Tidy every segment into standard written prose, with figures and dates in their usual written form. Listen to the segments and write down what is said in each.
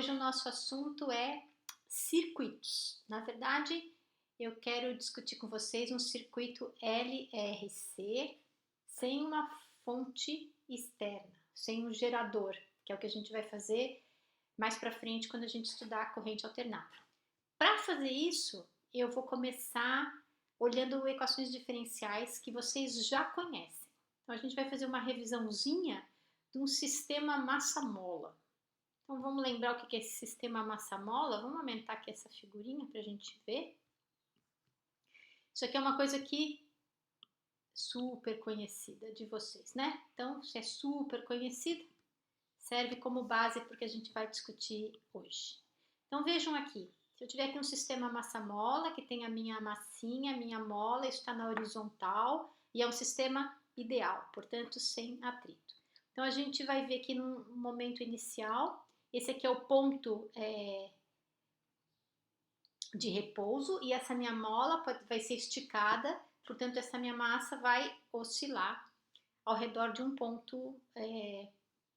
hoje o nosso assunto é circuitos. Na verdade, eu quero discutir com vocês um circuito LRC sem uma fonte externa, sem um gerador, que é o que a gente vai fazer mais para frente quando a gente estudar a corrente alternada. Para fazer isso, eu vou começar olhando equações diferenciais que vocês já conhecem. Então, a gente vai fazer uma revisãozinha de um sistema massa-mola. Então, vamos lembrar o que é esse sistema massa-mola? Vamos aumentar aqui essa figurinha para a gente ver. Isso aqui é uma coisa que super conhecida de vocês, né? Então, se é super conhecida, serve como base para o que a gente vai discutir hoje. Então, vejam aqui. Se eu tiver aqui um sistema massa-mola, que tem a minha massinha, a minha mola, isso está na horizontal, e é um sistema ideal, portanto, sem atrito. Então, a gente vai ver aqui no momento inicial, esse aqui é o ponto de repouso, e essa minha mola vai ser esticada, portanto, essa minha massa vai oscilar ao redor de um ponto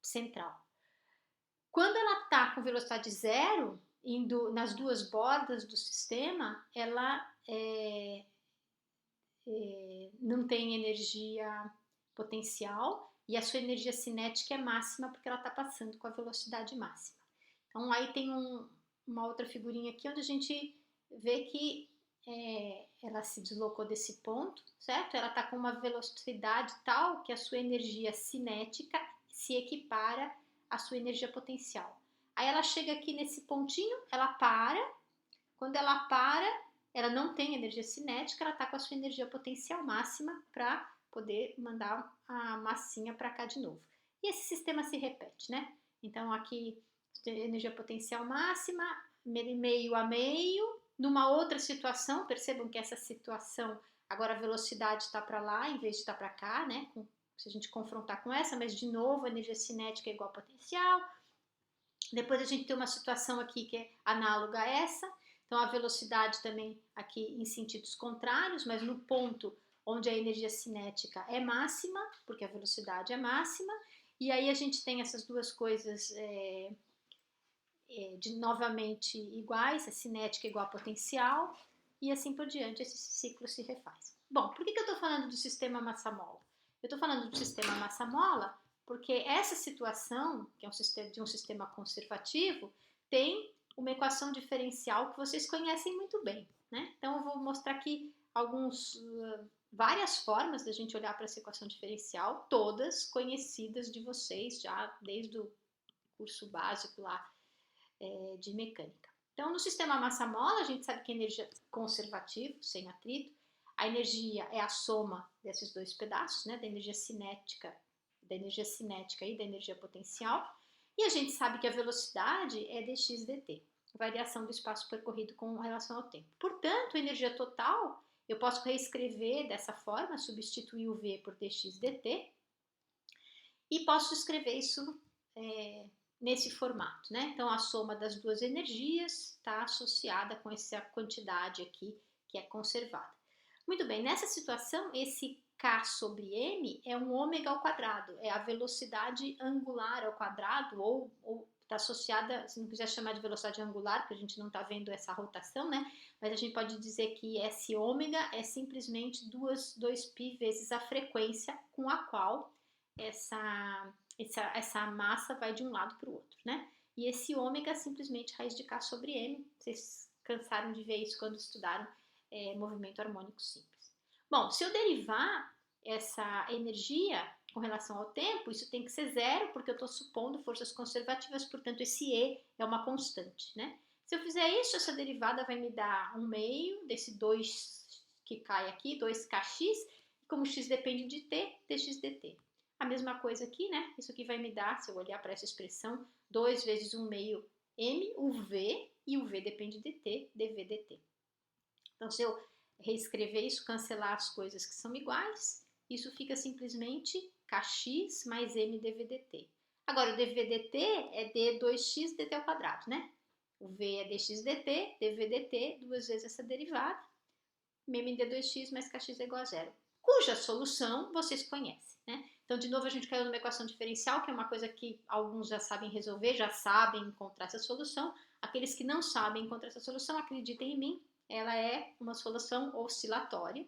central. Quando ela está com velocidade zero, indo nas duas bordas do sistema, ela não tem energia potencial e a sua energia cinética é máxima porque ela está passando com a velocidade máxima. Então aí tem uma outra figurinha aqui onde a gente vê que ela se deslocou desse ponto, certo? Ela está com uma velocidade tal que a sua energia cinética se equipara à sua energia potencial. Aí ela chega aqui nesse pontinho, ela para. Quando ela para, ela não tem energia cinética, ela está com a sua energia potencial máxima para poder mandar a massinha para cá de novo. E esse sistema se repete, né? Então aqui energia potencial máxima, meio a meio. Numa outra situação, percebam que essa situação, agora a velocidade está para lá em vez de estar para cá, né? Se a gente confrontar com essa, mas de novo a energia cinética é igual ao potencial. Depois a gente tem uma situação aqui que é análoga a essa. Então a velocidade também aqui em sentidos contrários, mas no ponto onde a energia cinética é máxima, porque a velocidade é máxima. E aí a gente tem essas duas coisas novamente iguais, a cinética igual a potencial, e assim por diante, esse ciclo se refaz. Bom, por que eu estou falando do sistema massa-mola? Eu estou falando do sistema massa-mola porque essa situação, que é de um sistema conservativo, tem uma equação diferencial que vocês conhecem muito bem, né? Então eu vou mostrar aqui várias formas da gente olhar para essa equação diferencial, todas conhecidas de vocês já desde o curso básico lá de mecânica. Então, no sistema massa-mola, a gente sabe que a energia conservativa, sem atrito, a energia é a soma desses dois pedaços, né, da energia cinética e da energia potencial, e a gente sabe que a velocidade é dx dt, variação do espaço percorrido com relação ao tempo. Portanto, a energia total, eu posso reescrever dessa forma, substituir o V por dx dt, e posso escrever isso nesse formato, né? Então, a soma das duas energias está associada com essa quantidade aqui que é conservada. Muito bem, nessa situação, esse K sobre M é um ômega ao quadrado, é a velocidade angular ao quadrado, ou está associada, se não quiser chamar de velocidade angular, porque a gente não está vendo essa rotação, né? Mas a gente pode dizer que esse ômega é simplesmente 2π vezes a frequência com a qual essa massa vai de um lado para o outro, né? E esse ômega é simplesmente raiz de K sobre M. Vocês cansaram de ver isso quando estudaram movimento harmônico simples. Bom, se eu derivar essa energia com relação ao tempo, isso tem que ser zero, porque eu estou supondo forças conservativas, portanto esse E é uma constante, né? Se eu fizer isso, essa derivada vai me dar 1/2 desse 2 que cai aqui, 2kx, e como x depende de t, dx dt. A mesma coisa aqui, né? Isso aqui vai me dar, se eu olhar para essa expressão, 2 vezes 1/2 m, o v, e o v depende de t, dv dt. Então, se eu reescrever isso, cancelar as coisas que são iguais, isso fica simplesmente kx mais m dv dt. Agora, o dv dt é d2x dt ao quadrado, né? O v é dx dt, dv dt, duas vezes essa derivada, m d2x mais kx é igual a zero, cuja solução vocês conhecem, né? Então, de novo, a gente caiu numa equação diferencial, que é uma coisa que alguns já sabem resolver, já sabem encontrar essa solução. Aqueles que não sabem encontrar essa solução, acreditem em mim, ela é uma solução oscilatória.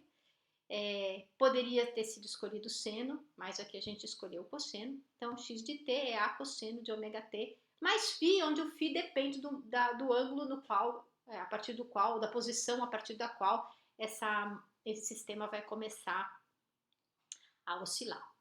Poderia ter sido escolhido seno, mas aqui a gente escolheu o cosseno. Então, x de t é a cosseno de ômega t, mais φ, onde o φ depende do ângulo no qual, a partir do qual, da posição a partir da qual esse sistema vai começar a oscilar.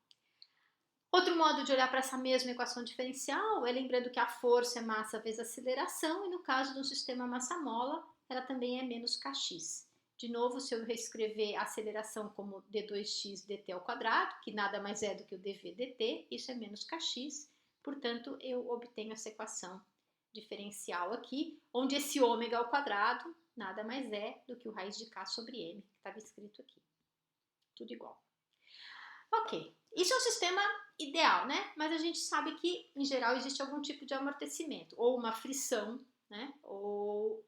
Outro modo de olhar para essa mesma equação diferencial é lembrando que a força é massa vezes aceleração, e no caso do sistema massa-mola, ela também é menos kx. De novo, se eu reescrever a aceleração como d2x dt ao quadrado, que nada mais é do que o dv dt, isso é menos kx, portanto, eu obtenho essa equação diferencial aqui, onde esse ômega ao quadrado nada mais é do que o raiz de k sobre m, que estava escrito aqui. Tudo igual. Ok, isso é um sistema ideal, né? Mas a gente sabe que, em geral, existe algum tipo de amortecimento, ou uma frição, né? Ou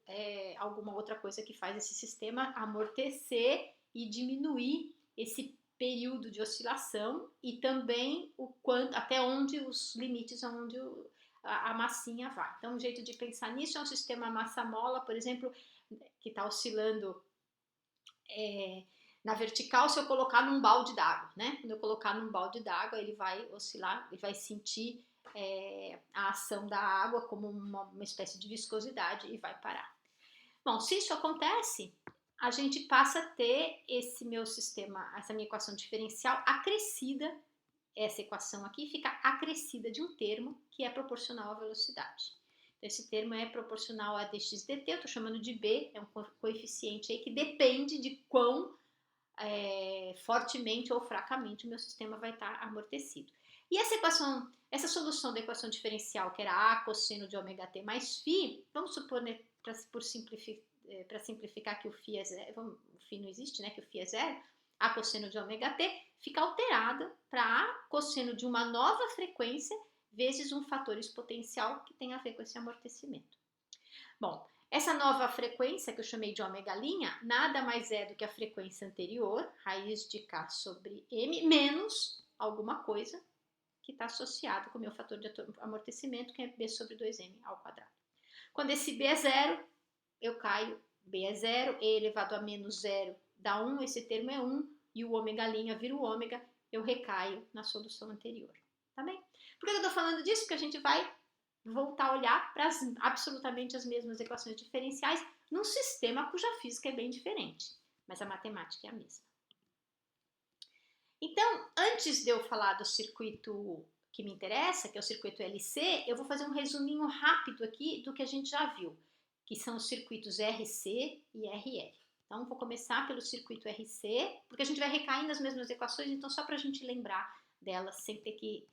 alguma outra coisa que faz esse sistema amortecer e diminuir esse período de oscilação e também até onde os limites, onde a massinha vai. Então, um jeito de pensar nisso é um sistema massa-mola, por exemplo, que está oscilando na vertical. Se eu colocar num balde d'água, né? Quando eu colocar num balde d'água, ele vai oscilar, ele vai sentir a ação da água como uma espécie de viscosidade e vai parar. Bom, se isso acontece, a gente passa a ter esse meu sistema, essa minha equação diferencial acrescida. Essa equação aqui fica acrescida de um termo que é proporcional à velocidade. Então, esse termo é proporcional a dx dt, eu estou chamando de b, é um coeficiente aí que depende de quão fortemente ou fracamente o meu sistema vai estar amortecido. E essa solução da equação diferencial, que era a cosseno de ômega t mais φ, vamos supor, né, para simplificar que o φ é zero, o φ não existe, né, que o φ é zero, a cosseno de ômega t fica alterada para a cosseno de uma nova frequência vezes um fator exponencial que tem a ver com esse amortecimento. Bom, essa nova frequência, que eu chamei de ômega', nada mais é do que a frequência anterior, raiz de k sobre m, menos alguma coisa que está associado com o meu fator de amortecimento, que é b sobre 2m ao quadrado. Quando esse b é zero, eu caio, b é zero, e elevado a menos zero dá 1, esse termo é 1, e o ômega' vira o ômega, eu recaio na solução anterior. Tá bem? Por que eu estou falando disso? Porque a gente vai voltar a olhar para absolutamente as mesmas equações diferenciais num sistema cuja física é bem diferente, mas a matemática é a mesma. Então, antes de eu falar do circuito que me interessa, que é o circuito LC, eu vou fazer um resuminho rápido aqui do que a gente já viu, que são os circuitos RC e RL. Então, vou começar pelo circuito RC, porque a gente vai recair nas mesmas equações, então só para a gente lembrar delas sem ter que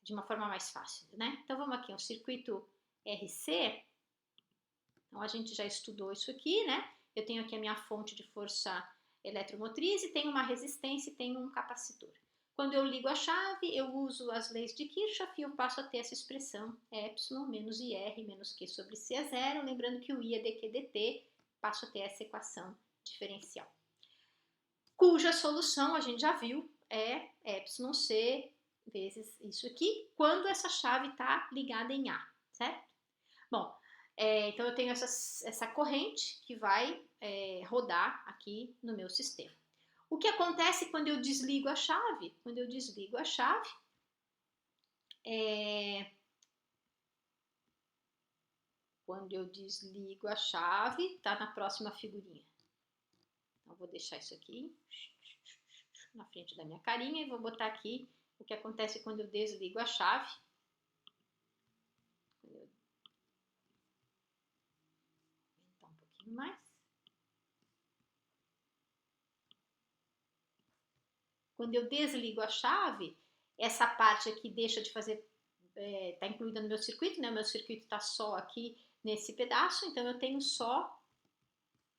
de uma forma mais fácil, né? Então, vamos aqui, um circuito RC. Então, a gente já estudou isso aqui, né? Eu tenho aqui a minha fonte de força eletromotriz e tenho uma resistência e tenho um capacitor. Quando eu ligo a chave, eu uso as leis de Kirchhoff e eu passo a ter essa expressão epsilon menos IR menos Q sobre C é zero, lembrando que o I é dQ dt, passo a ter essa equação diferencial, cuja solução a gente já viu é epsilon C vezes isso aqui, quando essa chave está ligada em A, certo? Bom, então eu tenho essa corrente que vai rodar aqui no meu sistema. O que acontece quando eu desligo a chave? Quando eu desligo a chave, tá na próxima figurinha. Então, vou deixar isso aqui na frente da minha carinha e vou botar aqui o que acontece quando eu desligo a chave. Vou aumentar um pouquinho mais. Quando eu desligo a chave, essa parte aqui deixa de fazer, está incluída no meu circuito, né? O meu circuito está só aqui nesse pedaço, então eu tenho só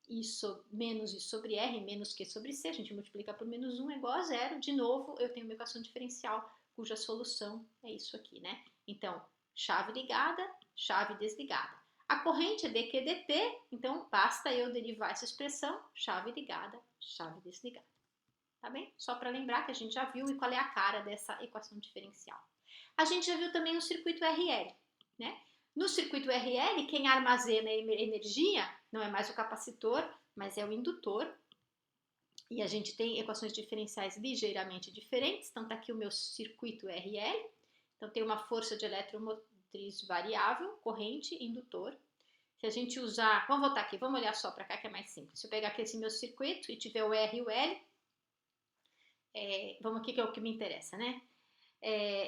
isso menos I sobre R menos Q sobre C, a gente multiplica por menos 1 é igual a zero. De novo, eu tenho uma equação diferencial cuja solução é isso aqui, né? Então, chave ligada, chave desligada. A corrente é dQ dt, então basta eu derivar essa expressão, chave ligada, chave desligada. tá bem? Só para lembrar que a gente já viu e qual é a cara dessa equação diferencial. A gente já viu também o circuito RL, né? No circuito RL, quem armazena energia não é mais o capacitor, mas é o indutor. E a gente tem equações diferenciais ligeiramente diferentes. Então, tá aqui o meu circuito RL. Então, tem uma força de eletromotriz variável, corrente, indutor. Se a gente usar, vamos voltar aqui, vamos olhar só para cá que é mais simples. Se eu pegar aqui esse meu circuito e tiver o R e o L, vamos aqui que é o que me interessa, né?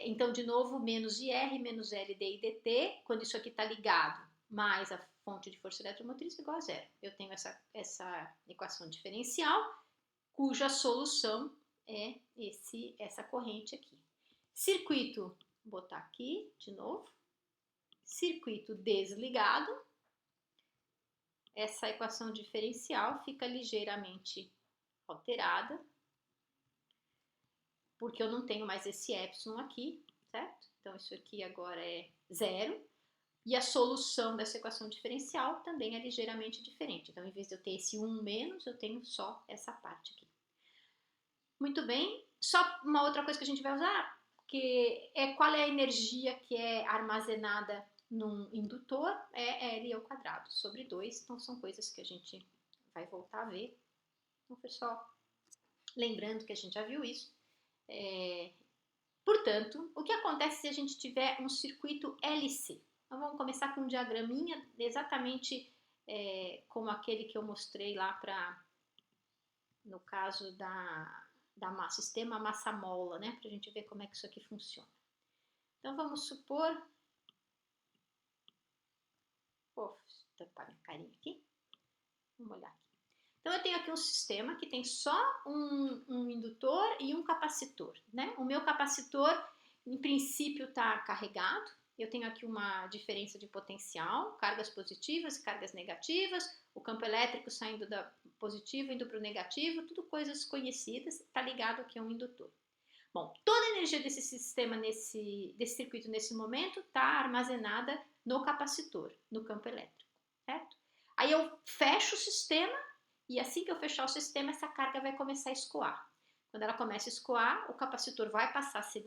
Então, de novo, menos IR, menos LD e DT, quando isso aqui está ligado, mais a fonte de força eletromotriz igual a zero. Eu tenho essa equação diferencial, cuja solução é essa corrente aqui. Circuito, vou botar aqui de novo, circuito desligado, essa equação diferencial fica ligeiramente alterada, porque eu não tenho mais esse epsilon aqui, certo? Então, isso aqui agora é zero. E a solução dessa equação diferencial também é ligeiramente diferente. Então, em vez de eu ter esse 1 menos, eu tenho só essa parte aqui. Muito bem. Só uma outra coisa que a gente vai usar, que é qual é a energia que é armazenada num indutor, é L ao quadrado sobre 2. Então, são coisas que a gente vai voltar a ver. Então, pessoal, lembrando que a gente já viu isso. Portanto, o que acontece se a gente tiver um circuito LC? Então, vamos começar com um diagraminha exatamente como aquele que eu mostrei lá no caso da sistema massa-mola, né? Para a gente ver como é que isso aqui funciona. Então, vamos supor... Vou tampar minha carinha aqui. Vamos olhar aqui. Então, eu tenho aqui um sistema que tem só um indutor e um capacitor, né? O meu capacitor, em princípio, está carregado. Eu tenho aqui uma diferença de potencial, cargas positivas e cargas negativas, o campo elétrico saindo da positivo, indo para o negativo, tudo coisas conhecidas, está ligado aqui a um indutor. Bom, toda a energia desse sistema, desse circuito nesse momento, está armazenada no capacitor, no campo elétrico, certo? Aí eu fecho o sistema, e assim que eu fechar o sistema, essa carga vai começar a escoar. Quando ela começa a escoar, o capacitor vai passar a ser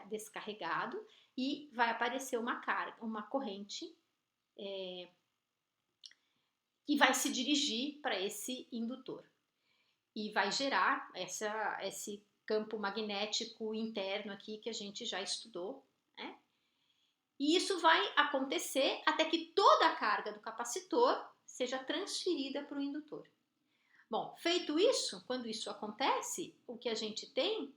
descarregado e vai aparecer uma carga, uma corrente que vai se dirigir para esse indutor. E vai gerar esse campo magnético interno aqui que a gente já estudou, né? E isso vai acontecer até que toda a carga do capacitor seja transferida para o indutor. Bom, feito isso, quando isso acontece, o que a gente tem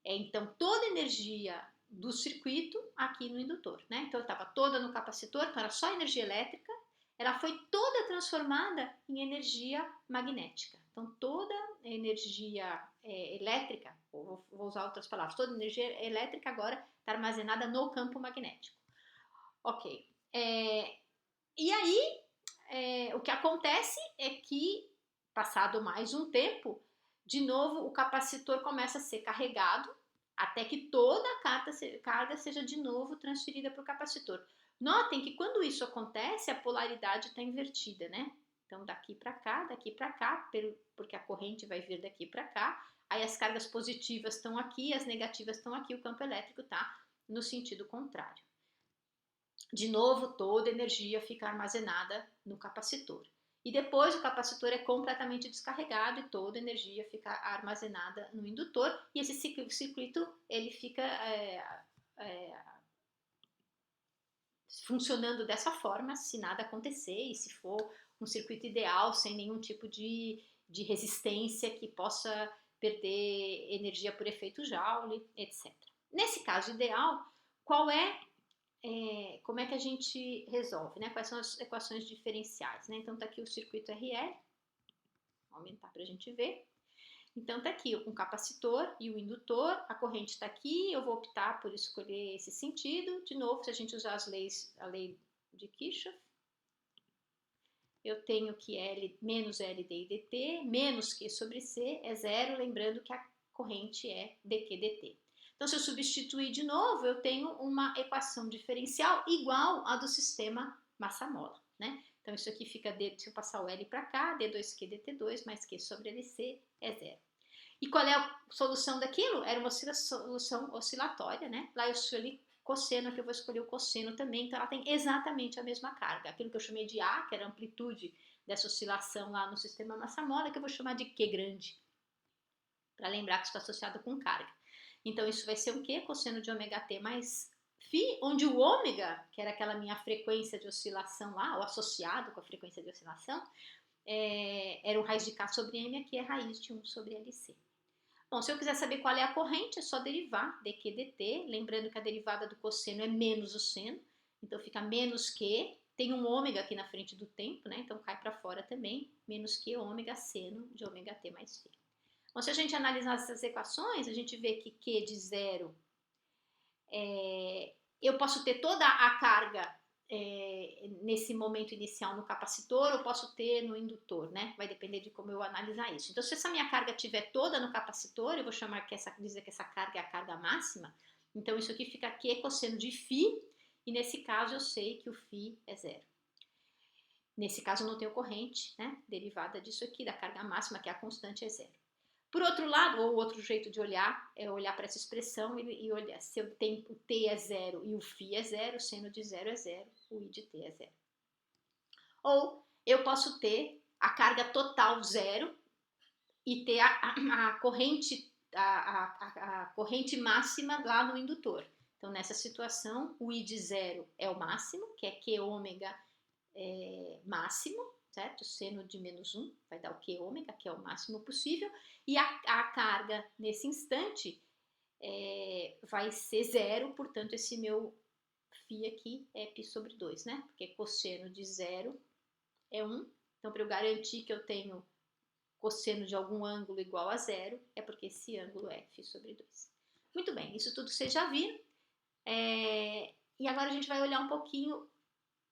é então toda a energia do circuito aqui no indutor, né? Então estava toda no capacitor, então era só energia elétrica, ela foi toda transformada em energia magnética. Então toda a energia elétrica, vou usar outras palavras, toda a energia elétrica agora está armazenada no campo magnético. Ok. E aí, o que acontece é que, passado mais um tempo, de novo o capacitor começa a ser carregado até que toda a carga seja de novo transferida para o capacitor. Notem que quando isso acontece, a polaridade está invertida, né? Então, daqui para cá, porque a corrente vai vir daqui para cá. Aí as cargas positivas estão aqui, as negativas estão aqui, o campo elétrico está no sentido contrário. De novo, toda a energia fica armazenada no capacitor. E depois o capacitor é completamente descarregado e toda a energia fica armazenada no indutor. E esse circuito ele fica funcionando dessa forma se nada acontecer e se for um circuito ideal, sem nenhum tipo de resistência que possa perder energia por efeito Joule, etc. Nesse caso ideal, como é que a gente resolve, né? Quais são as equações diferenciais, né? Então, tá aqui o circuito RL, vou aumentar para a gente ver. Então, tá aqui um capacitor e o indutor, a corrente está aqui, eu vou optar por escolher esse sentido. De novo, se a gente usar a lei de Kirchhoff, eu tenho que L menos LD e DT, menos Q sobre C é zero, lembrando que a corrente é dQ/dt. Então, se eu substituir de novo, eu tenho uma equação diferencial igual à do sistema massa-mola, né? Então, isso aqui fica, se eu passar o L para cá, D2Q dt2 mais Q sobre LC é zero. E qual é a solução daquilo? Era uma solução oscilatória, né? Lá eu escolhi cosseno, aqui eu vou escolher o cosseno também, então ela tem exatamente a mesma carga. Aquilo que eu chamei de A, que era a amplitude dessa oscilação lá no sistema massa-mola, que eu vou chamar de Q grande, para lembrar que está associado com carga. Então isso vai ser o quê? Cosseno de ômega t mais φ, onde o ômega, que era aquela minha frequência de oscilação lá, ou associado com a frequência de oscilação, era o raiz de K sobre M, aqui é raiz de 1 sobre LC. Bom, se eu quiser saber qual é a corrente, é só derivar dq dt, lembrando que a derivada do cosseno é menos o seno, então fica menos Q, tem um ômega aqui na frente do tempo, né? Então cai para fora também, menos Q ômega seno de ômega t mais φ. Bom, se a gente analisar essas equações, a gente vê que Q de zero, eu posso ter toda a carga nesse momento inicial no capacitor, ou posso ter no indutor, né? Vai depender de como eu analisar isso. Então, se essa minha carga estiver toda no capacitor, eu vou dizer que essa carga é a carga máxima. Então, isso aqui fica Q cosseno de φ, e nesse caso eu sei que o φ é zero. Nesse caso eu não tenho corrente, né? Derivada disso aqui, da carga máxima, que é a constante, é zero. Por outro lado, ou outro jeito de olhar, é olhar para essa expressão e olhar se eu tenho o t é zero e o φ é zero, o seno de zero é zero, o i de t é zero. Ou eu posso ter a carga total zero e ter a corrente máxima lá no indutor. Então, nessa situação, o i de zero é o máximo, que é Q ômega máximo, certo? Seno de menos 1 vai dar o Q ômega, que é o máximo possível, e a carga nesse instante vai ser zero, portanto esse meu φ aqui é π sobre 2, né? Porque cosseno de zero é 1, então para eu garantir que eu tenho cosseno de algum ângulo igual a zero, é porque esse ângulo é φ sobre 2. Muito bem, isso tudo vocês já viram, e agora a gente vai olhar um pouquinho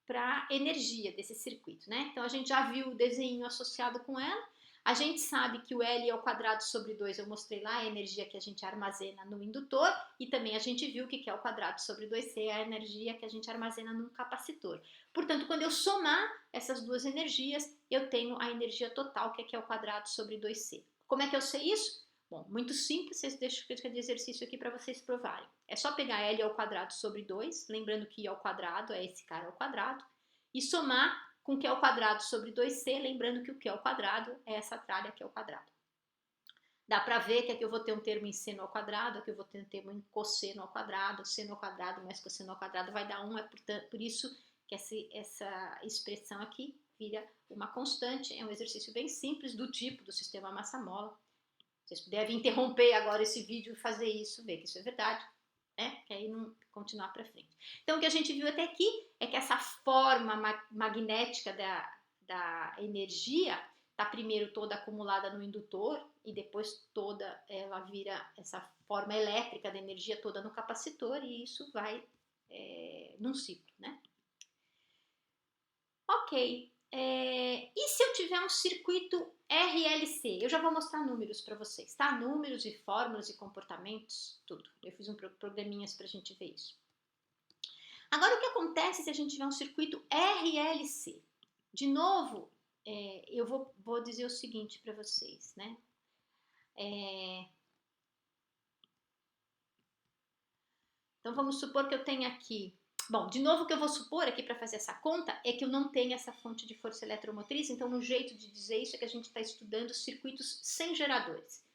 para a energia desse circuito, né? Então a gente já viu o desenho associado com ela, a gente sabe que o L ao quadrado sobre 2, eu mostrei lá, é a energia que a gente armazena no indutor, e também a gente viu que é o quadrado sobre 2C, é a energia que a gente armazena num capacitor. Portanto, quando eu somar essas duas energias, eu tenho a energia total, que é o quadrado sobre 2C. Como é que eu sei isso? Bom, muito simples, deixa eu de exercício aqui para vocês provarem. É só pegar L ao quadrado sobre 2, lembrando que I ao quadrado é esse cara ao quadrado, e somar com Q ao quadrado sobre 2C, lembrando que o Q ao quadrado é essa tralha Q ao quadrado. Dá para ver que aqui eu vou ter um termo em seno ao quadrado, aqui eu vou ter um termo em cosseno ao quadrado, seno ao quadrado mais cosseno ao quadrado vai dar 1, por isso que essa expressão aqui vira uma constante, é um exercício bem simples do tipo do sistema massa-mola. Vocês devem interromper agora esse vídeo e fazer isso, ver que isso é verdade, né? Que aí não continuar para frente. Então, o que a gente viu até aqui é que essa forma magnética da energia está primeiro toda acumulada no indutor e depois toda ela vira essa forma elétrica da energia toda no capacitor, e isso vai num ciclo, né? Ok. E se eu tiver um circuito RLC? Eu já vou mostrar números para vocês, tá? Números e fórmulas e comportamentos, tudo. Eu fiz um programinhas para a gente ver isso. Agora, o que acontece se a gente tiver um circuito RLC? De novo, eu vou dizer o seguinte para vocês, né? Então, vamos supor que eu tenha aqui... Bom, de novo, o que eu vou supor aqui para fazer essa conta é que eu não tenho essa fonte de força eletromotriz, então um jeito de dizer isso é que a gente está estudando circuitos sem geradores.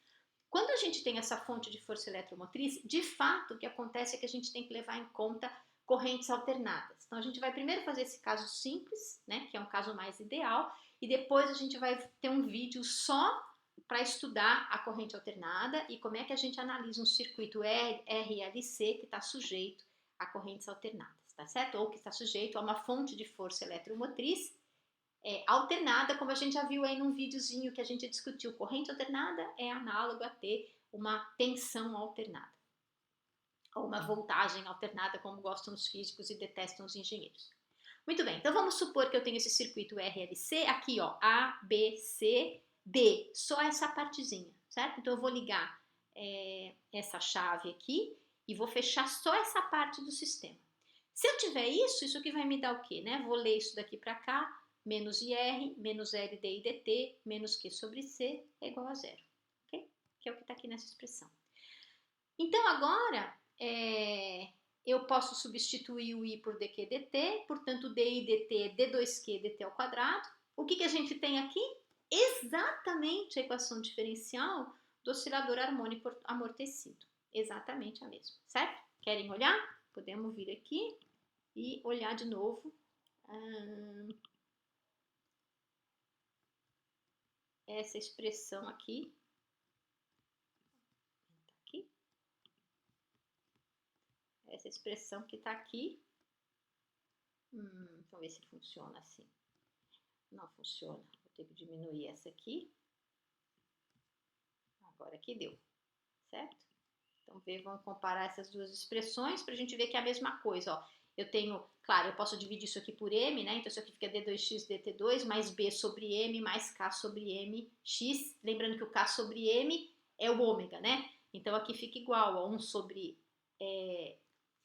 Quando a gente tem essa fonte de força eletromotriz, de fato o que acontece é que a gente tem que levar em conta correntes alternadas. Então a gente vai primeiro fazer esse caso simples, né, que é um caso mais ideal, e depois a gente vai ter um vídeo só para estudar a corrente alternada e como é que a gente analisa um circuito RLC que está sujeito a correntes alternadas, tá certo? Ou que está sujeito a uma fonte de força eletromotriz alternada, como a gente já viu aí num videozinho que a gente discutiu. Corrente alternada é análogo a ter uma tensão alternada, ou uma voltagem alternada, como gostam os físicos e detestam os engenheiros. Muito bem, então vamos supor que eu tenho esse circuito RLC, aqui ó, A, B, C, D, só essa partezinha, certo? Então eu vou ligar essa chave aqui e vou fechar só essa parte do sistema. Se eu tiver isso aqui vai me dar o quê, né? Vou ler isso daqui para cá, menos IR, menos LD e DT, menos Q sobre C é igual a zero, ok? que é o que está aqui nessa expressão. Então, agora, eu posso substituir o i por dq dt, portanto, di dt é d2q dt ao quadrado. O que a gente tem aqui? Exatamente a equação diferencial do oscilador harmônico amortecido. Exatamente a mesma, certo? Querem olhar? Podemos vir aqui e olhar de novo. Essa expressão aqui. Essa expressão que está aqui. Vamos ver se funciona assim. Não funciona. Vou ter que diminuir essa aqui. Agora aqui deu, certo? Então, vamos comparar essas duas expressões para a gente ver que é a mesma coisa, ó. Eu tenho, claro, eu posso dividir isso aqui por m, né? Então, isso aqui fica d2x dt2 mais b sobre m mais k sobre m x. Lembrando que o k sobre m é o ômega, né? Então, aqui fica igual a 1 sobre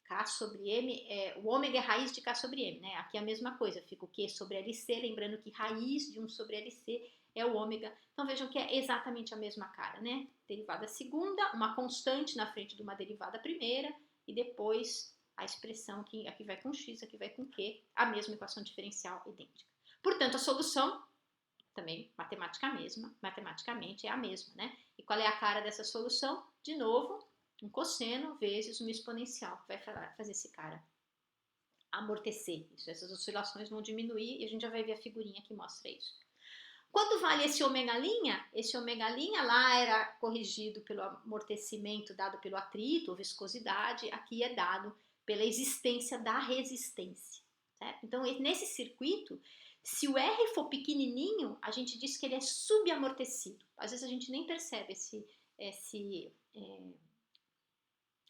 k sobre m, o ômega é raiz de k sobre m, né? Aqui é a mesma coisa, fica o q sobre LC, lembrando que raiz de 1 sobre LC é o ômega. Então, vejam que é exatamente a mesma cara, né? Derivada segunda, uma constante na frente de uma derivada primeira, e depois a expressão que aqui vai com x, aqui vai com q, a mesma equação diferencial idêntica. Portanto, a solução, também matematicamente é a mesma, né? E qual é a cara dessa solução? De novo, um cosseno vezes uma exponencial, que vai fazer esse cara amortecer. Essas oscilações vão diminuir e a gente já vai ver a figurinha que mostra isso. Quanto vale esse ômega linha? Esse ômega linha lá era corrigido pelo amortecimento dado pelo atrito ou viscosidade, aqui é dado pela existência da resistência, certo? Então, nesse circuito, se o R for pequenininho, a gente diz que ele é subamortecido. Às vezes a gente nem percebe esse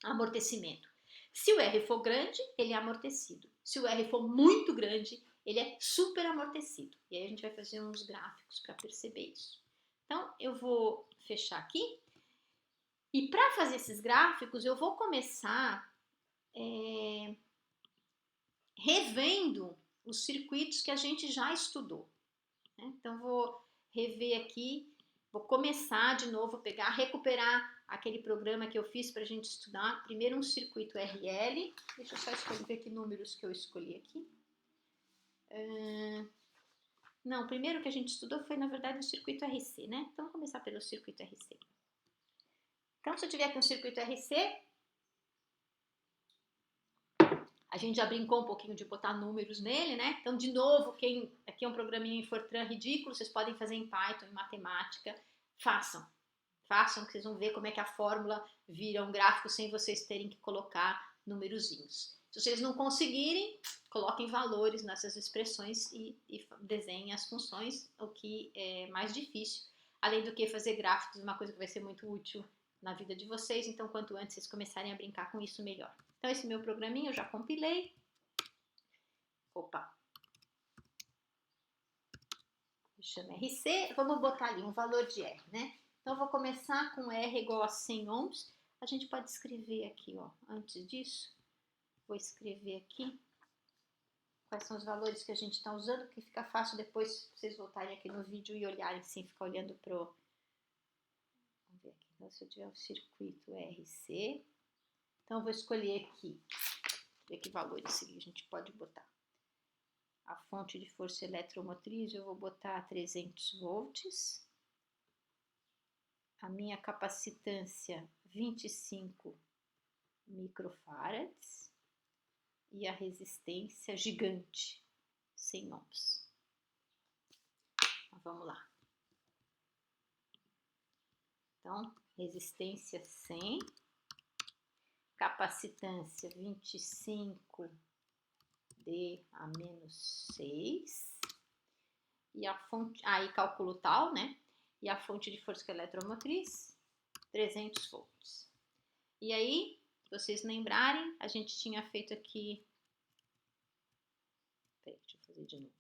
amortecimento. Se o R for grande, ele é amortecido. Se o R for muito grande, ele é super amortecido. E aí a gente vai fazer uns gráficos para perceber isso. Então, eu vou fechar aqui. E para fazer esses gráficos, eu vou começar revendo os circuitos que a gente já estudou, né? Então, vou rever aqui, vou começar de novo a recuperar aquele programa que eu fiz para a gente estudar. Primeiro um circuito RL, deixa eu só escolher que números que eu escolhi aqui. Não, o primeiro que a gente estudou foi, na verdade, o circuito RC, né? Então, vamos começar pelo circuito RC. Então, se eu tiver aqui um circuito RC, a gente já brincou um pouquinho de botar números nele, né? Então, de novo, aqui é um programinha em Fortran ridículo, vocês podem fazer em Python, em matemática, façam, que vocês vão ver como é que a fórmula vira um gráfico sem vocês terem que colocar numerozinhos. Se vocês não conseguirem, coloquem valores nessas expressões e desenhem as funções, o que é mais difícil. Além do que fazer gráficos, uma coisa que vai ser muito útil na vida de vocês, então quanto antes vocês começarem a brincar com isso, melhor. Então esse meu programinha eu já compilei. Opa! Chama RC, vamos botar ali um valor de R, né? Então eu vou começar com R igual a 100 ohms. A gente pode escrever aqui, ó, antes disso. Vou escrever aqui quais são os valores que a gente está usando, porque fica fácil depois vocês voltarem aqui no vídeo e olharem sem ficar olhando pro... Vamos ver aqui. Então, se eu tiver um circuito RC, então eu vou escolher aqui, ver que valores a gente pode botar. A fonte de força eletromotriz eu vou botar 300 volts. A minha capacitância 25 microfarads. E a resistência gigante, 100 ohms. Então, vamos lá. Então, resistência 100, capacitância 25 D a menos 6, e a fonte, aí calculo tal, né? E a fonte de força eletromotriz, 300 volts. E aí, se vocês lembrarem, a gente tinha feito aqui... Peraí, deixa eu fazer de novo.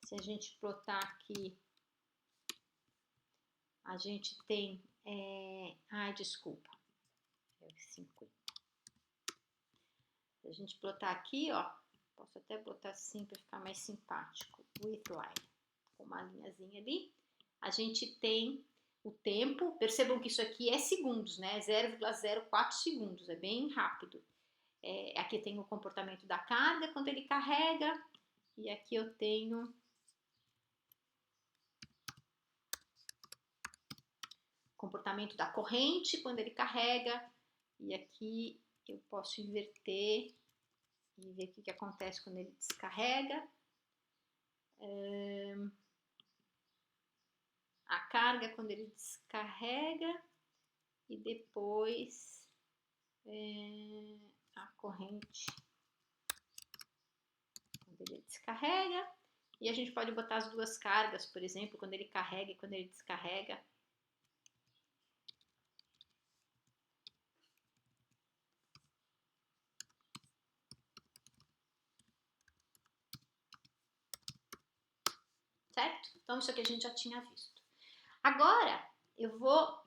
Se a gente plotar aqui, a gente tem... desculpa. É 50. Se a gente plotar aqui, ó, Posso até botar assim para ficar mais simpático. With line. Com uma linhazinha ali. A gente tem o tempo. Percebam que isso aqui é segundos, né? 0,04 segundos. É bem rápido. Aqui tem o comportamento da carga quando ele carrega. E aqui eu tenho comportamento da corrente quando ele carrega, e aqui eu posso inverter e ver o que acontece quando ele descarrega. A carga quando ele descarrega e depois a corrente quando ele descarrega. E a gente pode botar as duas cargas, por exemplo, quando ele carrega e quando ele descarrega. Certo? Então, isso aqui a gente já tinha visto. Agora, eu vou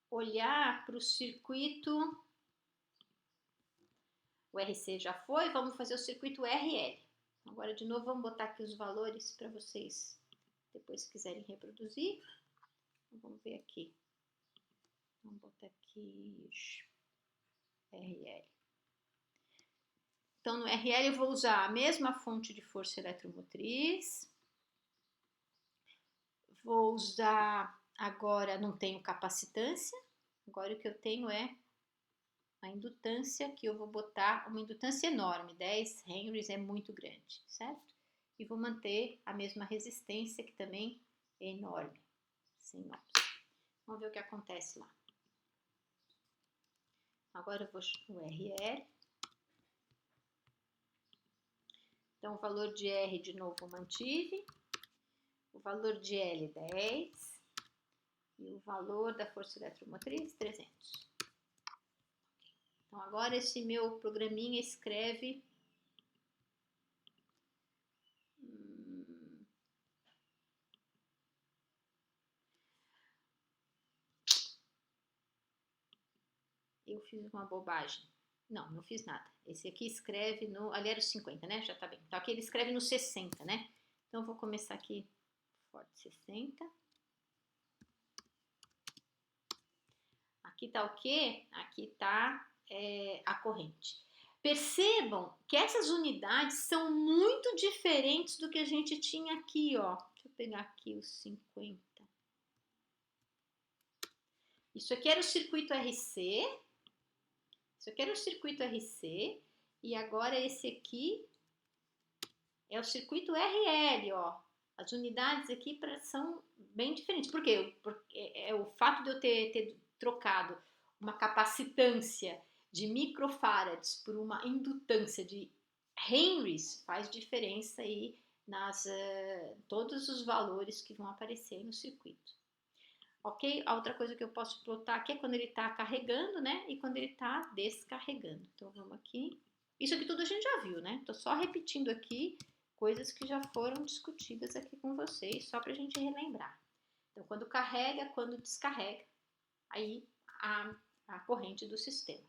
olhar para o circuito. O RC já foi, vamos fazer o circuito RL. Agora, de novo, vamos botar aqui os valores para vocês, depois, se quiserem reproduzir. Vamos ver aqui. Vamos botar aqui RL. Então, no RL eu vou usar a mesma fonte de força eletromotriz. Vou usar, agora não tenho capacitância. Agora o que eu tenho é a indutância, que eu vou botar uma indutância enorme. 10 henries é muito grande, certo? E vou manter a mesma resistência, que também é enorme. 100 ohms. Vamos ver o que acontece lá. Agora eu vou no RL. Então, o valor de R, de novo, eu mantive. O valor de L, 10. E o valor da força eletromotriz, 300. Então, agora esse meu programinha escreve... Eu fiz uma bobagem. Não fiz nada. Esse aqui escreve no... Ali era o 50, né? Já tá bem. Então, aqui ele escreve no 60, né? Então, eu vou começar aqui. Forte 60. Aqui tá o quê? Aqui tá a corrente. Percebam que essas unidades são muito diferentes do que a gente tinha aqui, ó. Deixa eu pegar aqui os 50. Isso aqui era o circuito RC. Isso aqui era o circuito RC. E agora esse aqui é o circuito RL, ó. As unidades aqui são bem diferentes. Por quê? Porque o fato de eu ter trocado uma capacitância de microfarads por uma indutância de henrys faz diferença aí nas todos os valores que vão aparecer no circuito. Ok? A outra coisa que eu posso plotar aqui é quando ele está carregando, né? E quando ele está descarregando. Então, vamos aqui. Isso aqui tudo a gente já viu, né? Tô só repetindo aqui coisas que já foram discutidas aqui com vocês, só para a gente relembrar. Então, quando carrega, quando descarrega, aí a corrente do sistema.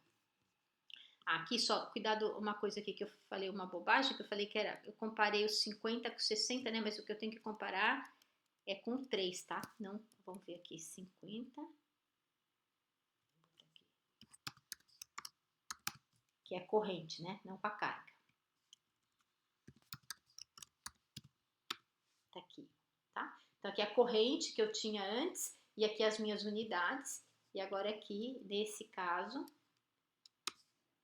Aqui só, cuidado, uma coisa aqui que eu falei, uma bobagem, que eu falei que era, eu comparei os 50 com 60, né? Mas o que eu tenho que comparar é com 3, tá? Não, vamos ver aqui, 50. Que é corrente, né? Não com a carga. Tá aqui, tá? Então, aqui é a corrente que eu tinha antes, e aqui as minhas unidades, e agora aqui, nesse caso,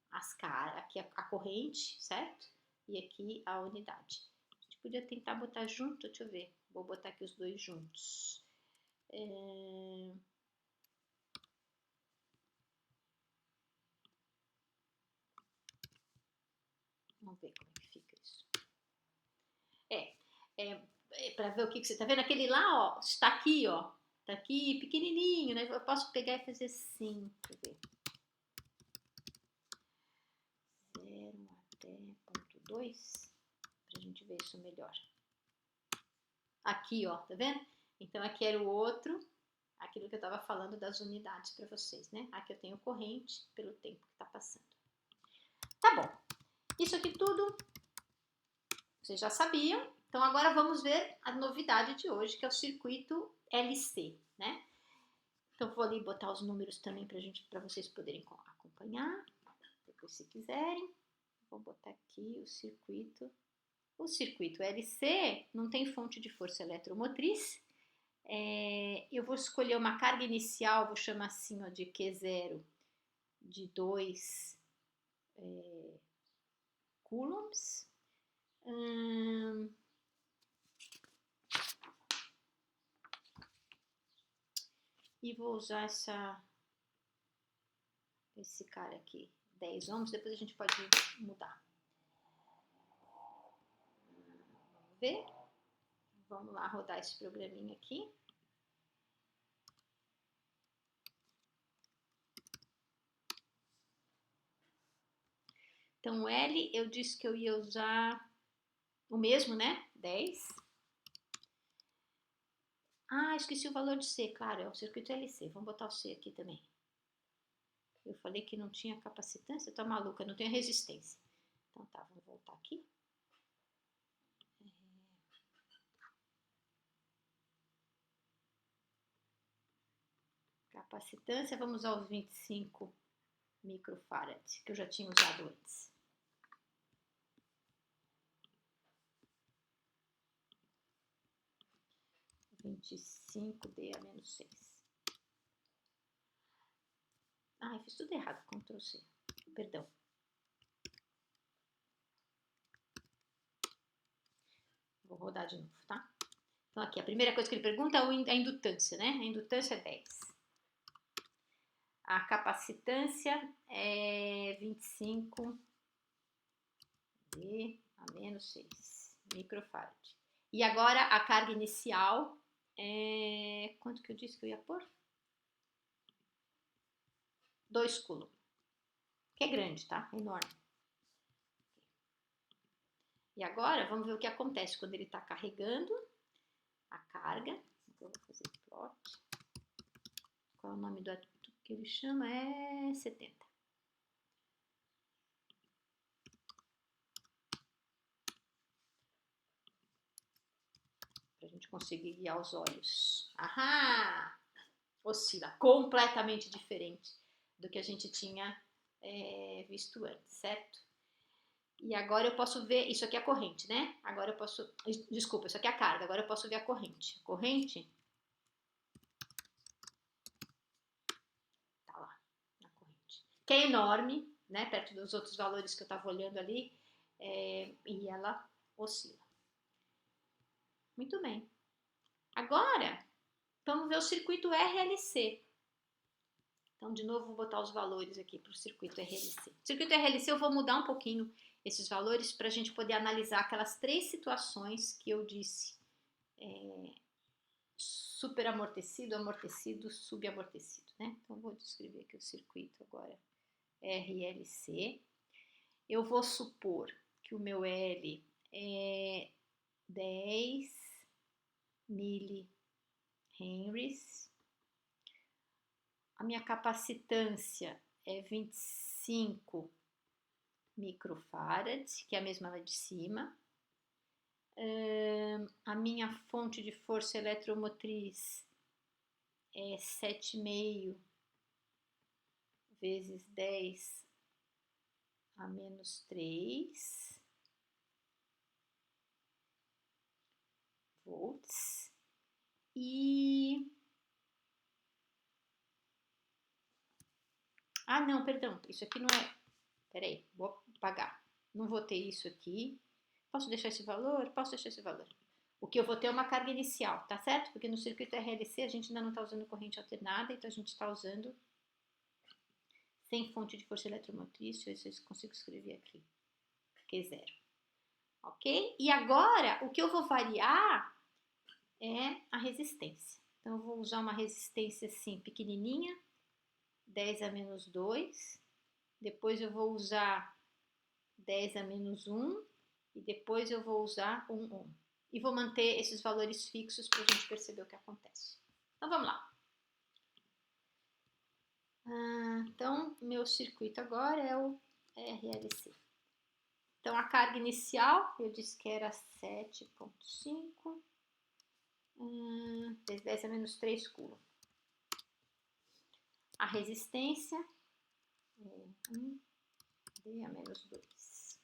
aqui a corrente, certo? E aqui a unidade. A gente podia tentar botar junto, deixa eu ver. Vou botar aqui os dois juntos. Vamos ver como é que fica isso. Para ver o que você tá vendo. Aquele lá, ó, está aqui, ó. Tá aqui pequenininho, né? Eu posso pegar e fazer assim, deixa eu ver. 0 até ponto 2, pra gente ver isso melhor. Aqui, ó, tá vendo? Então, aqui era o outro, aquilo que eu tava falando das unidades para vocês, né? Aqui eu tenho corrente pelo tempo que tá passando. Tá bom. Isso aqui tudo vocês já sabiam. Então agora vamos ver a novidade de hoje, que é o circuito LC, né? Então vou ali botar os números também para vocês poderem acompanhar, depois se quiserem. Vou botar aqui o circuito. O circuito LC não tem fonte de força eletromotriz. Eu vou escolher uma carga inicial, vou chamar assim, ó, de Q0 de 2 coulombs. E vou usar esse cara aqui, 10 ohms, depois a gente pode mudar. Vamos ver? Vamos lá rodar esse programinha aqui. Então, L, eu disse que eu ia usar o mesmo, né? 10. Ah, esqueci o valor de C, claro, é o circuito LC. Vamos botar o C aqui também. Eu falei que não tinha capacitância, tô maluca, não tenho resistência. Então tá, vamos voltar aqui. Capacitância, vamos usar os 25 microfarad, que eu já tinha usado antes. 25D a menos 6. Eu fiz tudo errado, Ctrl C. Perdão. Vou rodar de novo, tá? Então aqui, a primeira coisa que ele pergunta é a indutância, né? A indutância é 10. A capacitância é 25D a menos 6 microfarad. E agora a carga inicial é... Quanto que eu disse que eu ia pôr? 2 coulomb. Que é grande, tá? É enorme. E agora vamos ver o que acontece quando ele está carregando a carga. Então eu vou fazer plot. Qual é o nome do que ele chama? É 70. Para a gente conseguir guiar os olhos. Ahá! Oscila completamente diferente do que a gente tinha visto antes, certo? E agora eu posso ver, isso aqui é a corrente, né? Agora eu posso, desculpa, isso aqui é a carga, agora eu posso ver a corrente. Corrente, tá lá, na corrente. Que é enorme, né? Perto dos outros valores que eu estava olhando ali, e ela oscila. Muito bem. Agora, vamos ver o circuito RLC. Então, de novo, vou botar os valores aqui para o circuito RLC. O circuito RLC eu vou mudar um pouquinho esses valores para a gente poder analisar aquelas 3 situações que eu disse. Superamortecido, amortecido, sugamortecido, né? Então, vou descrever aqui o circuito agora RLC. Eu vou supor que o meu L é 10 millihenries. A minha capacitância é 25 microfarad, que é a mesma de cima. A minha fonte de força eletromotriz é 7,5 vezes 10 a menos 3 volts. E... não, perdão, isso aqui não é... Peraí, vou apagar. Não vou ter isso aqui. Posso deixar esse valor? Posso deixar esse valor. O que eu vou ter é uma carga inicial, tá certo? Porque no circuito RLC a gente ainda não está usando corrente alternada, então a gente está usando sem fonte de força eletromotriz. Deixa eu ver se eu consigo escrever aqui. Q0. Ok? E agora, o que eu vou variar é a resistência. Então, eu vou usar uma resistência assim, pequenininha, 10 a menos 2. Depois eu vou usar 10 a menos 1. E depois eu vou usar 1 ohm. E vou manter esses valores fixos para a gente perceber o que acontece. Então, vamos lá. Então, meu circuito agora é o RLC. Então, a carga inicial, eu disse que era 7,5 vezes 10 a menos 3 coulomb. A resistência é 1 D a menos 2.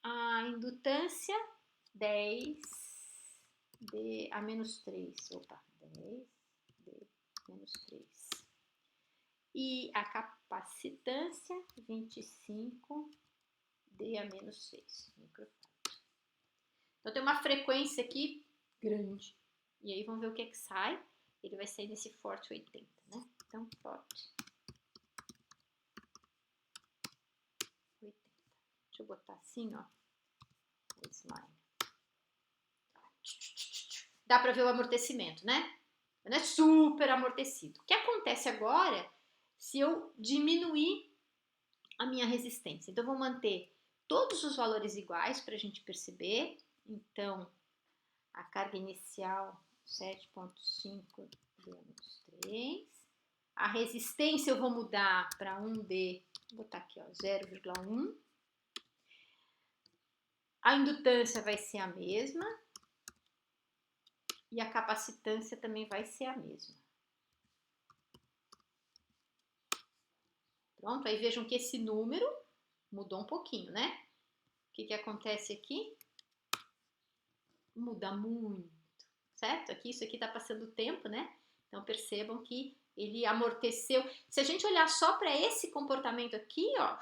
A indutância, 10 D a menos 3. Opa, 10 D menos 3. E a capacitância, 25 D a menos 6 microfarad. Então, tem uma frequência aqui grande. E aí, vamos ver o que é que sai. Ele vai sair nesse forte 80, né? Então, forte 80. Deixa eu botar assim, ó. Slime. Dá para ver o amortecimento, né? Não é super amortecido. O que acontece agora se eu diminuir a minha resistência? Então, eu vou manter todos os valores iguais para a gente perceber. Então, a carga inicial 7,5 D menos 3. A resistência eu vou mudar para 1D, vou botar aqui, ó, 0,1. A indutância vai ser a mesma. E a capacitância também vai ser a mesma. Pronto, aí vejam que esse número mudou um pouquinho, né? O que acontece aqui? Muda muito, certo? Aqui, isso aqui tá passando o tempo, né? Então, percebam que ele amorteceu. Se a gente olhar só para esse comportamento aqui, ó,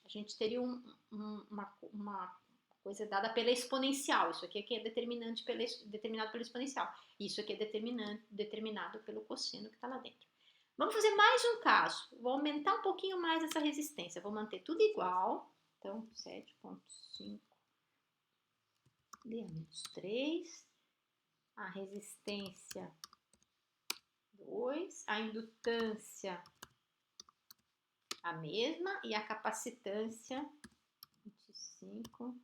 a gente teria uma coisa dada pela exponencial. Isso aqui é determinado pela exponencial. Isso aqui é determinado pelo cosseno que está lá dentro. Vamos fazer mais um caso. Vou aumentar um pouquinho mais essa resistência. Vou manter tudo igual. Então, 7,5 D a menos 3. A resistência 2. A indutância a mesma. E a capacitância 25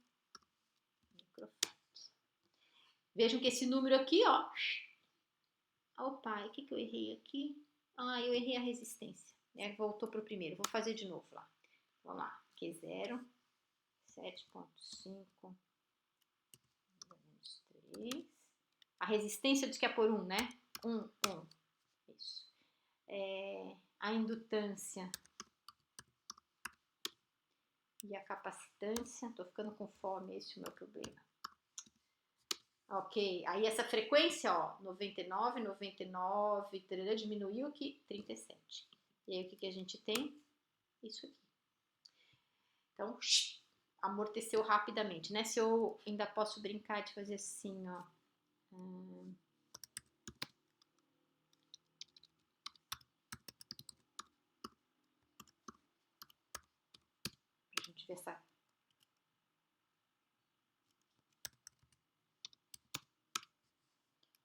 microfarad. Vejam que esse número aqui, ó. Opa, o que eu errei aqui? Ah, eu errei a resistência. Voltou para o primeiro. Vou fazer de novo lá. Vamos lá. Aqui 0. 7,5 menos 3. A resistência diz que é por 1, né? 1. Isso. A indutância e a capacitância. Tô ficando com fome, esse é o meu problema. Ok, aí essa frequência, ó, 99, diminuiu aqui, 37. E aí o que a gente tem? Isso aqui. Então, amorteceu rapidamente, né? Se eu ainda posso brincar de fazer assim, ó. Pra gente ver essa...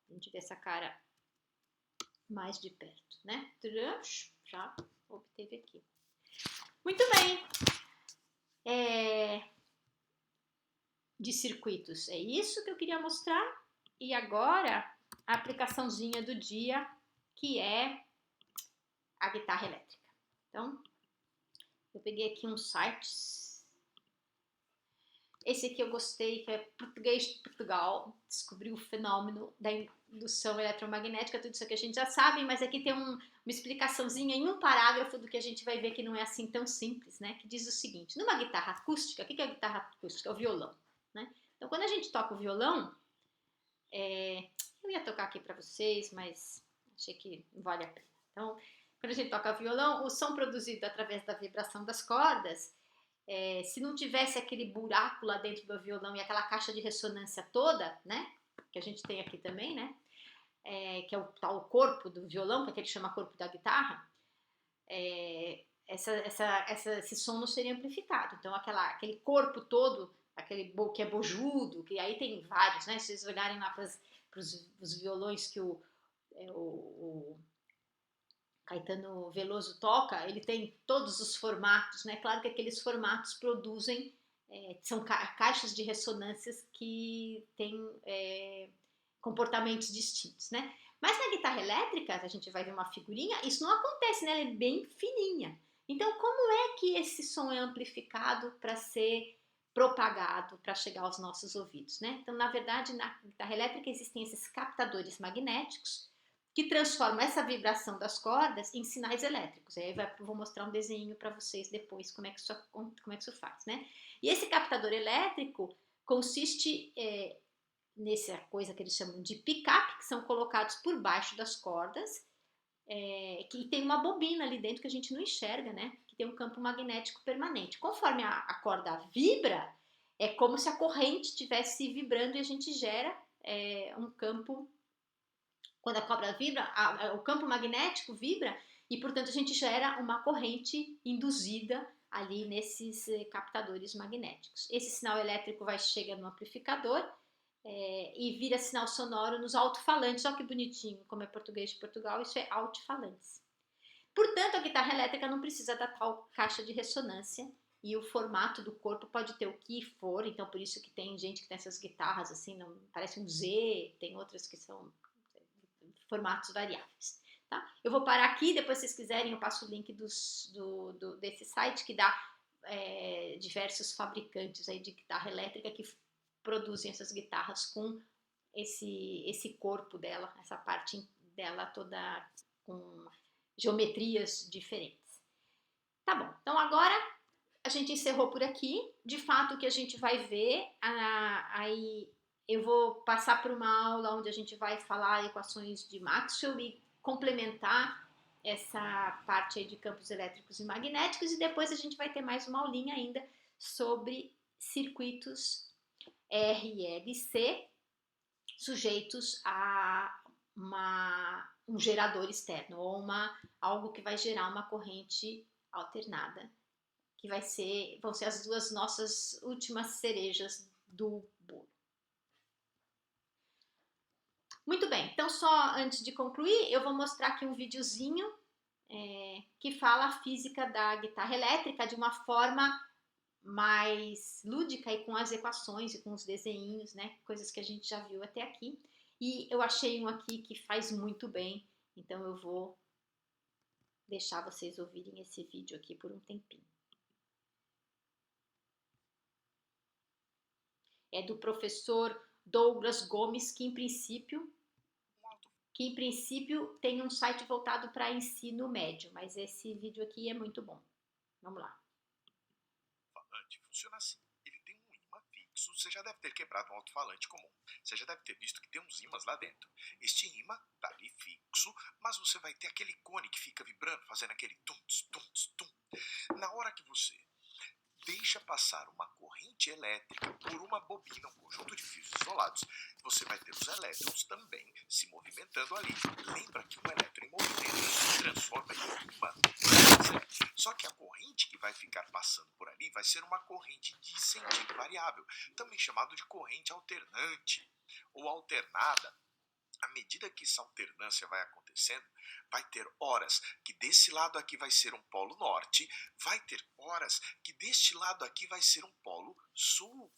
A gente vê essa cara mais de perto, né? Já obteve aqui. Muito bem. De circuitos, é isso que eu queria mostrar. E agora, a aplicaçãozinha do dia, que é a guitarra elétrica. Então, eu peguei aqui uns sites. Esse aqui eu gostei, que é Português de Portugal. Descobriu o fenômeno da indução eletromagnética, tudo isso que a gente já sabe, mas aqui tem uma explicaçãozinha em um parágrafo do que a gente vai ver que não é assim tão simples, né? Que diz o seguinte: numa guitarra acústica, o que é a guitarra acústica? É o violão, né? Então, quando a gente toca o violão, eu ia tocar aqui para vocês, mas achei que não vale a pena. Então, quando a gente toca o violão, o som produzido através da vibração das cordas, se não tivesse aquele buraco lá dentro do violão e aquela caixa de ressonância toda, né, que a gente tem aqui também, né, que é o tal corpo do violão, que é que ele chama corpo da guitarra, esse som não seria amplificado. Então, aquele corpo todo, aquele que é bojudo, que aí tem vários, né, se vocês olharem lá para os violões que o Caetano Veloso toca, ele tem todos os formatos, né? Claro que aqueles formatos produzem, são caixas de ressonâncias que têm comportamentos distintos, né? Mas na guitarra elétrica, a gente vai ver uma figurinha, isso não acontece, né? Ela é bem fininha. Então, como é que esse som é amplificado para ser propagado, para chegar aos nossos ouvidos, né? Então, na verdade, na guitarra elétrica existem esses captadores magnéticos que transformam essa vibração das cordas em sinais elétricos. Aí vou mostrar um desenho para vocês depois como é que isso faz, né? E esse captador elétrico consiste nessa coisa que eles chamam de pick-up, que são colocados por baixo das cordas, que tem uma bobina ali dentro que a gente não enxerga, né? Que tem um campo magnético permanente. Conforme a corda vibra, é como se a corrente estivesse vibrando e a gente gera um campo. Quando a cobra vibra, o campo magnético vibra e, portanto, a gente gera uma corrente induzida ali nesses captadores magnéticos. Esse sinal elétrico vai chegar no amplificador e vira sinal sonoro nos alto-falantes. Olha que bonitinho, como é português de Portugal, isso é alto-falantes. Portanto, a guitarra elétrica não precisa da tal caixa de ressonância e o formato do corpo pode ter o que for, então por isso que tem gente que tem essas guitarras assim, não, parece um Z, tem outras que são formatos variáveis. Tá? Eu vou parar aqui, depois se vocês quiserem eu passo o link desse site que dá diversos fabricantes aí de guitarra elétrica que produzem essas guitarras com esse corpo dela, essa parte dela toda com geometrias diferentes. Tá bom, então agora a gente encerrou por aqui. De fato, o que a gente vai ver, aí eu vou passar por uma aula onde a gente vai falar equações de Maxwell e complementar essa parte aí de campos elétricos e magnéticos, e depois a gente vai ter mais uma aulinha ainda sobre circuitos R e LC sujeitos a um gerador externo ou algo que vai gerar uma corrente alternada, que vão ser as duas nossas últimas cerejas do bolo. Muito bem, então só antes de concluir, eu vou mostrar aqui um videozinho que fala a física da guitarra elétrica de uma forma mais lúdica e com as equações e com os desenhinhos, né? Coisas que a gente já viu até aqui. E eu achei um aqui que faz muito bem, então eu vou deixar vocês ouvirem esse vídeo aqui por um tempinho. É do professor Douglas Gomes, que em princípio tem um site voltado para ensino médio, mas esse vídeo aqui é muito bom. Vamos lá. Alto-falante funciona assim. Ele tem um ímã fixo. Você já deve ter quebrado um alto-falante comum. Você já deve ter visto que tem uns ímãs lá dentro. Este ímã tá ali fixo, mas você vai ter aquele cone que fica vibrando, fazendo aquele tum. Na hora que você deixa passar uma corrente elétrica por uma bobina, um conjunto de fios isolados, você vai ter os elétrons também se movimentando ali. Lembra que um elétron em movimento se transforma em um ímã. Só que a corrente que vai ficar passando por ali vai ser uma corrente de sentido variável, também chamado de corrente alternante ou alternada. À medida que essa alternância vai acontecendo, vai ter horas que desse lado aqui vai ser um polo norte, vai ter horas que deste lado aqui vai ser um polo sul.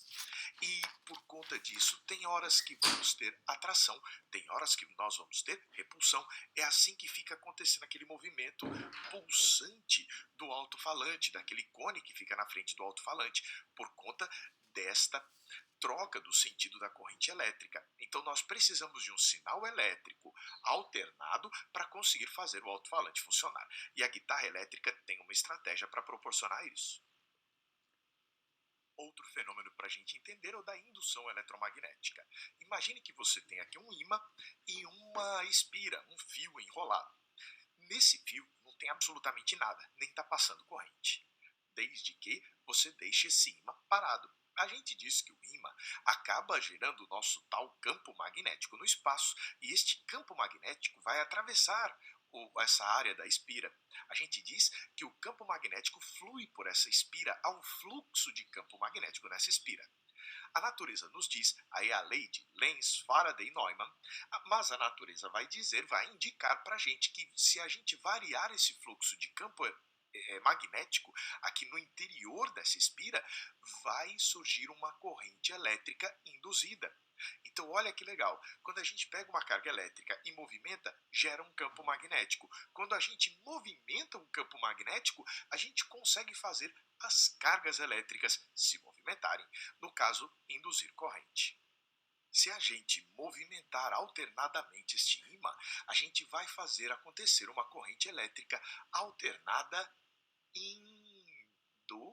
E por conta disso, tem horas que vamos ter atração, tem horas que nós vamos ter repulsão. É assim que fica acontecendo aquele movimento pulsante do alto-falante, daquele cone que fica na frente do alto-falante, por conta desta troca do sentido da corrente elétrica. Então nós precisamos de um sinal elétrico alternado para conseguir fazer o alto-falante funcionar. E a guitarra elétrica tem uma estratégia para proporcionar isso. Outro fenômeno para a gente entender é o da indução eletromagnética. Imagine que você tem aqui um ímã e uma espira, um fio enrolado. Nesse fio não tem absolutamente nada, nem está passando corrente, desde que você deixe esse ímã parado. A gente diz que o ímã acaba gerando o nosso tal campo magnético no espaço, e este campo magnético vai atravessar essa área da espira. A gente diz que o campo magnético flui por essa espira, há um fluxo de campo magnético nessa espira. A natureza nos diz, aí é a lei de Lenz, Faraday e Neumann, mas a natureza vai indicar para a gente que se a gente variar esse fluxo de campo magnético aqui no interior dessa espira, vai surgir uma corrente elétrica induzida. Então olha que legal, quando a gente pega uma carga elétrica e movimenta, gera um campo magnético. Quando a gente movimenta um campo magnético, a gente consegue fazer as cargas elétricas se movimentarem, no caso, induzir corrente. Se a gente movimentar alternadamente este ímã, a gente vai fazer acontecer uma corrente elétrica alternada induzida.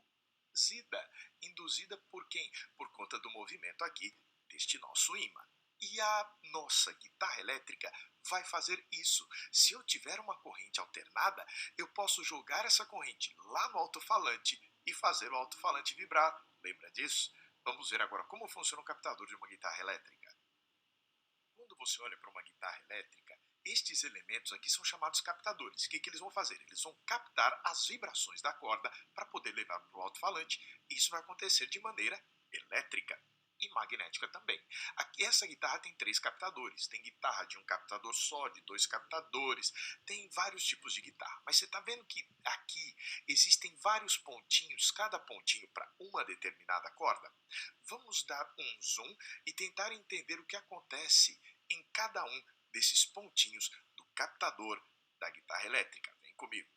Induzida por quem? Por conta do movimento aqui deste nosso ímã. E a nossa guitarra elétrica vai fazer isso. Se eu tiver uma corrente alternada, eu posso jogar essa corrente lá no alto-falante e fazer o alto-falante vibrar. Lembra disso? Vamos ver agora como funciona o captador de uma guitarra elétrica. Quando você olha para uma guitarra elétrica, estes elementos aqui são chamados captadores. O que eles vão fazer? Eles vão captar as vibrações da corda para poder levar para o alto-falante. Isso vai acontecer de maneira elétrica e magnética também. Aqui, essa guitarra tem 3 captadores. Tem guitarra de um captador só, de 2 captadores. Tem vários tipos de guitarra. Mas você está vendo que aqui existem vários pontinhos, cada pontinho para uma determinada corda? Vamos dar um zoom e tentar entender o que acontece em cada um desses pontinhos do captador da guitarra elétrica. Vem comigo.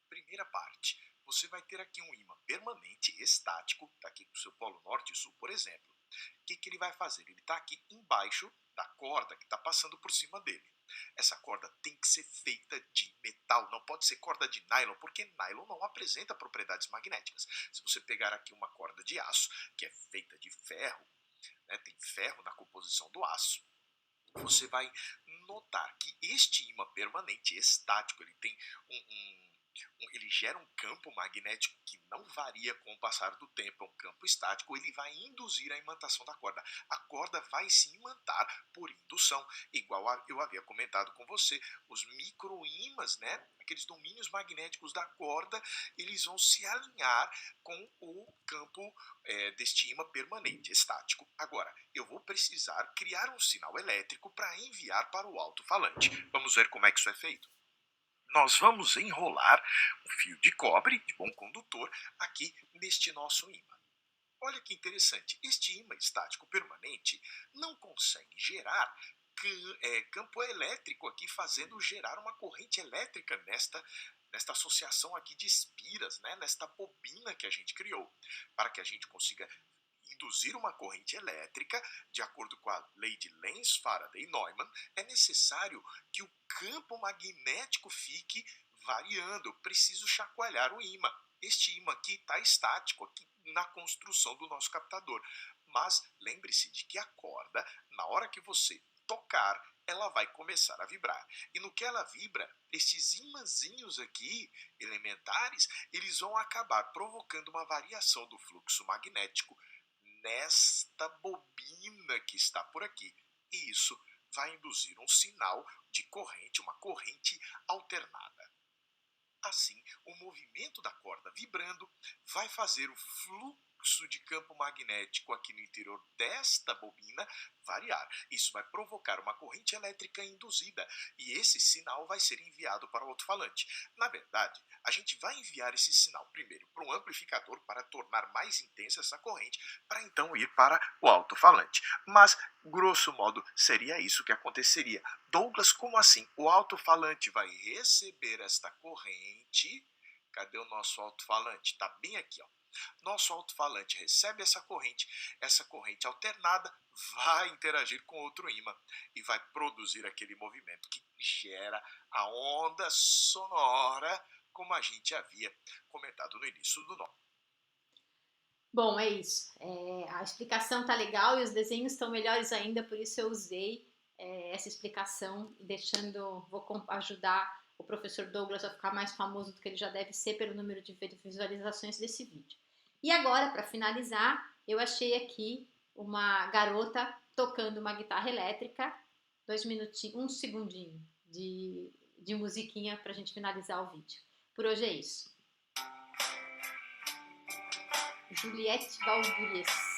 Primeira parte, você vai ter aqui um ímã permanente estático, está aqui com o seu polo norte e sul, por exemplo. O que ele vai fazer? Ele está aqui embaixo da corda que está passando por cima dele. Essa corda tem que ser feita de metal, não pode ser corda de nylon, porque nylon não apresenta propriedades magnéticas. Se você pegar aqui uma corda de aço, que é feita de ferro, né, tem ferro na composição do aço, você vai notar que este ímã permanente estático, ele tem ele gera um campo magnético que não varia com o passar do tempo, é um campo estático, ele vai induzir a imantação da corda. A corda vai se imantar por indução, igual eu havia comentado com você, os microímãs, né, aqueles domínios magnéticos da corda, eles vão se alinhar com o campo deste ímã permanente, estático. Agora, eu vou precisar criar um sinal elétrico para enviar para o alto-falante. Vamos ver como é que isso é feito. Nós vamos enrolar um fio de cobre, de bom condutor, aqui neste nosso ímã. Olha que interessante, este ímã estático permanente não consegue gerar campo elétrico aqui, fazendo gerar uma corrente elétrica nesta associação aqui de espiras, né? Nesta bobina que a gente criou, para que a gente consiga induzir uma corrente elétrica, de acordo com a lei de Lenz, Faraday e Neumann, é necessário que o campo magnético fique variando. Eu preciso chacoalhar o ímã. Este ímã aqui está estático, aqui na construção do nosso captador. Mas lembre-se de que a corda, na hora que você tocar, ela vai começar a vibrar. E no que ela vibra, esses imãzinhos aqui, elementares, eles vão acabar provocando uma variação do fluxo magnético nesta bobina que está por aqui. E isso vai induzir um sinal de corrente, uma corrente alternada. Assim, o movimento da corda vibrando vai fazer o fluxo de campo magnético aqui no interior desta bobina variar. Isso vai provocar uma corrente elétrica induzida e esse sinal vai ser enviado para o alto-falante. Na verdade, a gente vai enviar esse sinal primeiro para um amplificador para tornar mais intensa essa corrente, para então ir para o alto-falante. Mas, grosso modo, seria isso que aconteceria. Douglas, como assim? O alto-falante vai receber esta corrente. Cadê o nosso alto-falante? Está bem aqui, ó. Nosso alto-falante recebe essa corrente alternada vai interagir com outro ímã e vai produzir aquele movimento que gera a onda sonora, como a gente havia comentado no início do nó. Bom, é isso. A explicação tá legal e os desenhos estão melhores ainda, por isso eu usei essa explicação, vou ajudar o professor Douglas a ficar mais famoso do que ele já deve ser pelo número de visualizações desse vídeo. E agora, para finalizar, eu achei aqui uma garota tocando uma guitarra elétrica, 2 minutinhos, um segundinho de musiquinha para a gente finalizar o vídeo. Por hoje é isso. Juliette Valduriez.